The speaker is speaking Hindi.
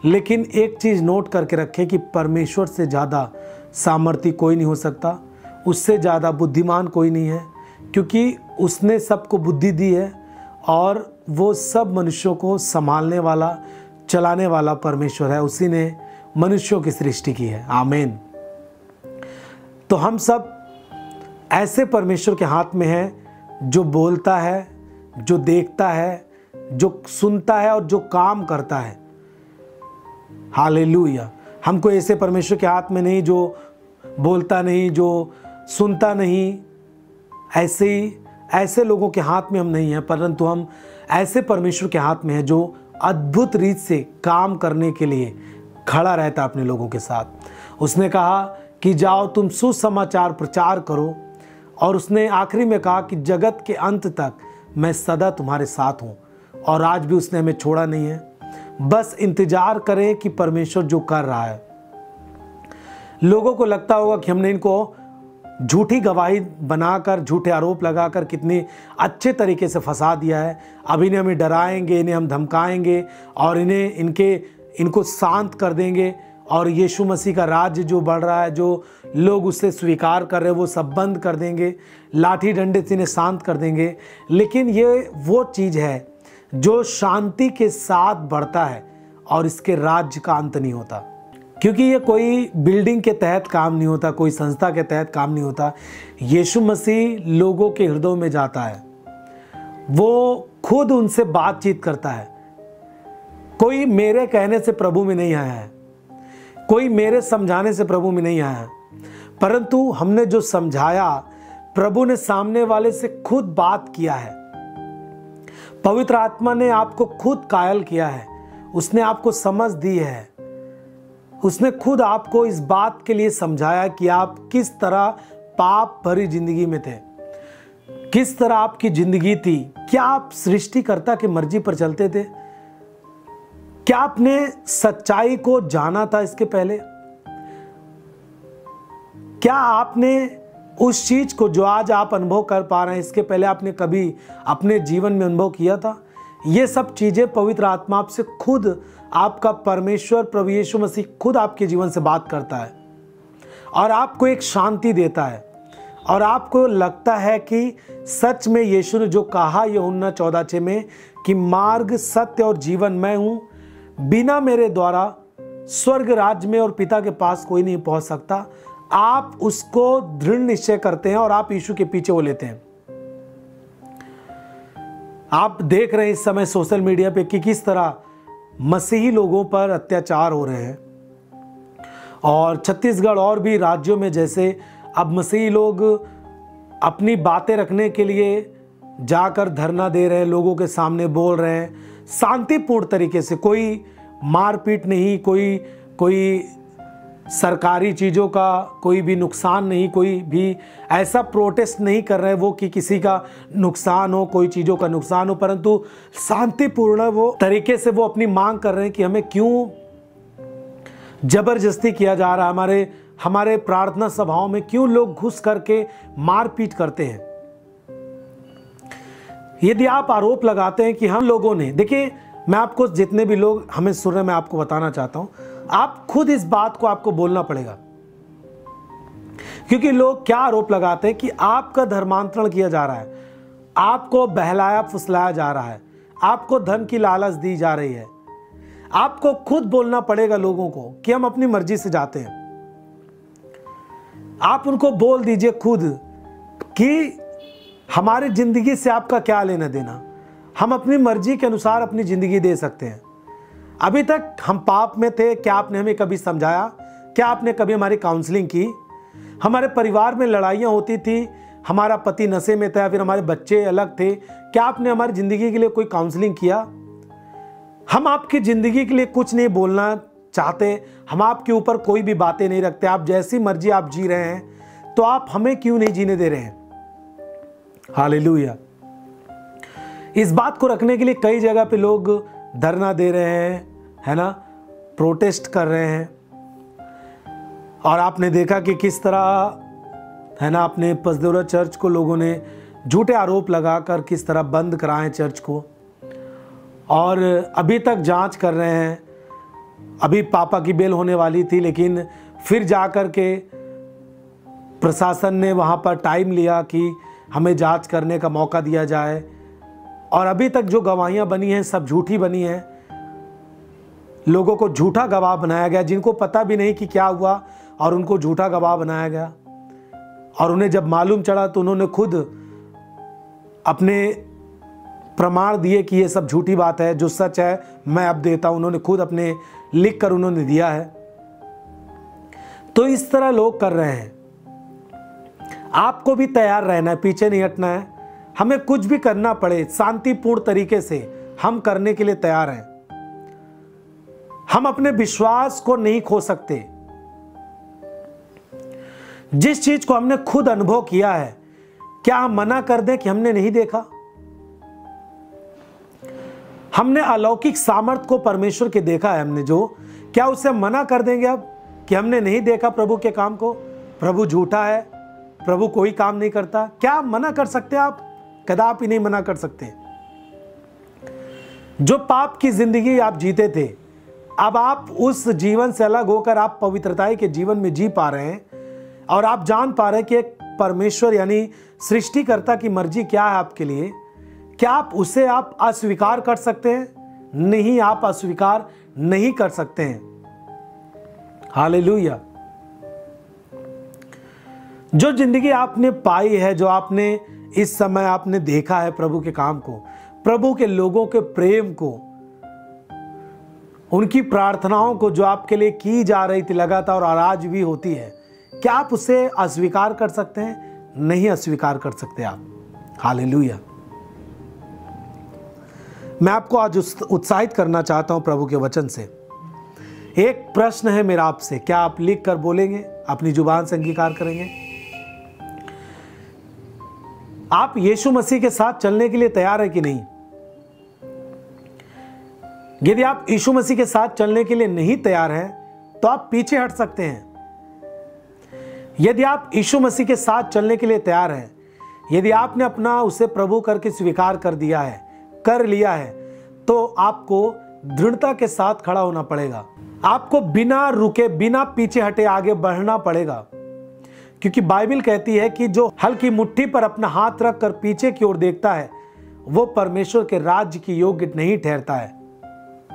लेकिन एक चीज़ नोट करके रखें कि परमेश्वर से ज़्यादा सामर्थी कोई नहीं हो सकता, उससे ज़्यादा बुद्धिमान कोई नहीं है, क्योंकि उसने सबको बुद्धि दी है और वो सब मनुष्यों को संभालने वाला, चलाने वाला परमेश्वर है। उसी ने मनुष्यों की सृष्टि की है। आमीन। तो हम सब ऐसे परमेश्वर के हाथ में हैं जो बोलता है, जो देखता है, जो सुनता है और जो काम करता है। हालेलुया। हमको ऐसे परमेश्वर के हाथ में नहीं जो बोलता नहीं, जो सुनता नहीं, ऐसे लोगों के हाथ में हम नहीं हैं, परंतु हम ऐसे परमेश्वर के हाथ में हैं जो अद्भुत रीत से काम करने के लिए खड़ा रहता है अपने लोगों के साथ। उसने कहा कि जाओ तुम सुसमाचार प्रचार करो, और उसने आखिरी में कहा कि जगत के अंत तक मैं सदा तुम्हारे साथ हूँ। और आज भी उसने हमें छोड़ा नहीं है। बस इंतजार करें कि परमेश्वर जो कर रहा है। लोगों को लगता होगा कि हमने इनको झूठी गवाही बनाकर, झूठे आरोप लगाकर कितने अच्छे तरीके से फंसा दिया है। अब इन्हें हमें डराएंगे, इन्हें हम धमकाएंगे और इनको शांत कर देंगे, और यीशु मसीह का राज्य जो बढ़ रहा है, जो लोग उससे स्वीकार कर रहे हैं, वो सब बंद कर देंगे, लाठी डंडे से इन्हें शांत कर देंगे। लेकिन ये वो चीज़ है जो शांति के साथ बढ़ता है और इसके राज्य का अंत नहीं होता, क्योंकि ये कोई बिल्डिंग के तहत काम नहीं होता, कोई संस्था के तहत काम नहीं होता। यीशु मसीह लोगों के हृदयों में जाता है, वो खुद उनसे बातचीत करता है। कोई मेरे कहने से प्रभु में नहीं आया है, कोई मेरे समझाने से प्रभु में नहीं आया है, परंतु हमने जो समझाया, प्रभु ने सामने वाले से खुद बात किया है। पवित्र आत्मा ने आपको खुद कायल किया है, उसने आपको समझ दी है, उसने खुद आपको इस बात के लिए समझाया कि आप किस तरह पाप भरी जिंदगी में थे, किस तरह आपकी जिंदगी थी। क्या आप सृष्टिकर्ता की मर्जी पर चलते थे? क्या आपने सच्चाई को जाना था इसके पहले? क्या आपने उस चीज को जो आज आप अनुभव कर पा रहे हैं, इसके पहले आपने कभी अपने जीवन में अनुभव किया था? ये सब चीजें पवित्र आत्मा आपसे खुद, आपका परमेश्वर प्रभु यीशु मसीह खुद आपके जीवन से बात करता है और आपको एक शांति देता है, और आपको लगता है कि सच में यीशु ने जो कहा यूहन्ना 14:6 में कि मार्ग, सत्य और जीवन मैं हूं, बिना मेरे द्वारा स्वर्ग राज्य में और पिता के पास कोई नहीं पहुंच सकता। आप उसको दृढ़ निश्चय करते हैं और आप यीशु के पीछे वो लेते हैं। आप देख रहे हैं इस समय सोशल मीडिया पे कि किस तरह मसीही लोगों पर अत्याचार हो रहे हैं, और छत्तीसगढ़ और भी राज्यों में जैसे अब मसीही लोग अपनी बातें रखने के लिए जाकर धरना दे रहे हैं, लोगों के सामने बोल रहे हैं शांतिपूर्ण तरीके से, कोई मारपीट नहीं, कोई सरकारी चीज़ों का कोई भी नुकसान नहीं, कोई भी ऐसा प्रोटेस्ट नहीं कर रहे हैं वो कि किसी का नुकसान हो, कोई चीज़ों का नुकसान हो, परंतु शांतिपूर्ण वो तरीके से वो अपनी मांग कर रहे हैं कि हमें क्यों जबरदस्ती किया जा रहा है, हमारे प्रार्थना सभाओं में क्यों लोग घुस करके मारपीट करते हैं। यदि आप आरोप लगाते हैं कि हम लोगों ने, देखिए मैं आपको, जितने भी लोग हमें सुन रहे हैं, मैं आपको बताना चाहता हूं, आप खुद इस बात को आपको बोलना पड़ेगा, क्योंकि लोग क्या आरोप लगाते हैं कि आपका धर्मांतरण किया जा रहा है, आपको बहलाया फुसलाया जा रहा है, आपको धन की लालच दी जा रही है। आपको खुद बोलना पड़ेगा लोगों को कि हम अपनी मर्जी से जाते हैं। आप उनको बोल दीजिए खुद कि हमारी जिंदगी से आपका क्या लेना देना, हम अपनी मर्जी के अनुसार अपनी जिंदगी दे सकते हैं। अभी तक हम पाप में थे, क्या आपने हमें कभी समझाया? क्या आपने कभी हमारी काउंसलिंग की? हमारे परिवार में लड़ाइयाँ होती थी, हमारा पति नशे में था, फिर हमारे बच्चे अलग थे, क्या आपने हमारी ज़िंदगी के लिए कोई काउंसलिंग किया? हम आपकी ज़िंदगी के लिए कुछ नहीं बोलना चाहते, हम आपके ऊपर कोई भी बातें नहीं रखते, आप जैसी मर्जी आप जी रहे हैं, तो आप हमें क्यों नहीं जीने दे रहे हैं? हालेलुया। इस बात को रखने के लिए कई जगह पे लोग धरना दे रहे हैं, है ना, प्रोटेस्ट कर रहे हैं। और आपने देखा कि किस तरह, है ना, अपने पसदेवरा चर्च को लोगों ने झूठे आरोप लगाकर किस तरह बंद कराए चर्च को, और अभी तक जांच कर रहे हैं। अभी पापा की बेल होने वाली थी, लेकिन फिर जाकर के प्रशासन ने वहाँ पर टाइम लिया कि हमें जांच करने का मौका दिया जाए, और अभी तक जो गवाहियाँ बनी हैं सब झूठी बनी हैं। लोगों को झूठा गवाह बनाया गया, जिनको पता भी नहीं कि क्या हुआ, और उनको झूठा गवाह बनाया गया। और उन्हें जब मालूम चला तो उन्होंने खुद अपने प्रमाण दिए कि ये सब झूठी बात है, जो सच है मैं अब देता हूं। उन्होंने खुद अपने लिख कर उन्होंने दिया है। तो इस तरह लोग कर रहे हैं। आपको भी तैयार रहना है, पीछे नहीं हटना है। हमें कुछ भी करना पड़े शांतिपूर्ण तरीके से हम करने के लिए तैयार हैं। हम अपने विश्वास को नहीं खो सकते। जिस चीज को हमने खुद अनुभव किया है, क्या हम मना कर दें कि हमने नहीं देखा? हमने अलौकिक सामर्थ को परमेश्वर के देखा है हमने, जो क्या उसे मना कर देंगे अब कि हमने नहीं देखा प्रभु के काम को? प्रभु झूठा है, प्रभु कोई काम नहीं करता। क्या मना कर सकते आप? कदापि नहीं मना कर सकते। जो पाप की जिंदगी आप जीते थे, अब आप उस जीवन से अलग होकर आप पवित्रता के जीवन में जी पा रहे हैं, और आप जान पा रहे हैं कि एक परमेश्वर यानी सृष्टिकर्ता की मर्जी क्या है आपके लिए। क्या आप उसे आप अस्वीकार कर सकते हैं? नहीं, आप अस्वीकार नहीं कर सकते हैं। हालेलुया। जो जिंदगी आपने पाई है, जो आपने इस समय आपने देखा है प्रभु के काम को, प्रभु के लोगों के प्रेम को, उनकी प्रार्थनाओं को जो आपके लिए की जा रही थी लगातार और आज भी होती है, क्या आप उसे अस्वीकार कर सकते हैं? नहीं अस्वीकार कर सकते आप। हालेलुया। मैं आपको आज उत्साहित करना चाहता हूं प्रभु के वचन से। एक प्रश्न है मेरा आपसे, क्या आप लिख कर बोलेंगे, अपनी जुबान से अंगीकार करेंगे? आप यीशु मसीह के साथ चलने के लिए तैयार है कि नहीं? यदि आप यीशु मसीह के साथ चलने के लिए नहीं तैयार हैं, तो आप पीछे हट सकते हैं। यदि आप यीशु मसीह के साथ चलने के लिए तैयार हैं, यदि आपने अपना उसे प्रभु करके स्वीकार कर दिया है, कर लिया है, तो आपको दृढ़ता के साथ खड़ा होना पड़ेगा। आपको बिना रुके, बिना पीछे हटे आगे बढ़ना पड़ेगा, क्योंकि बाइबल कहती है कि जो हल्की मुट्ठी पर अपना हाथ रखकर पीछे की ओर देखता है, वो परमेश्वर के राज्य की योग्य नहीं ठहरता है।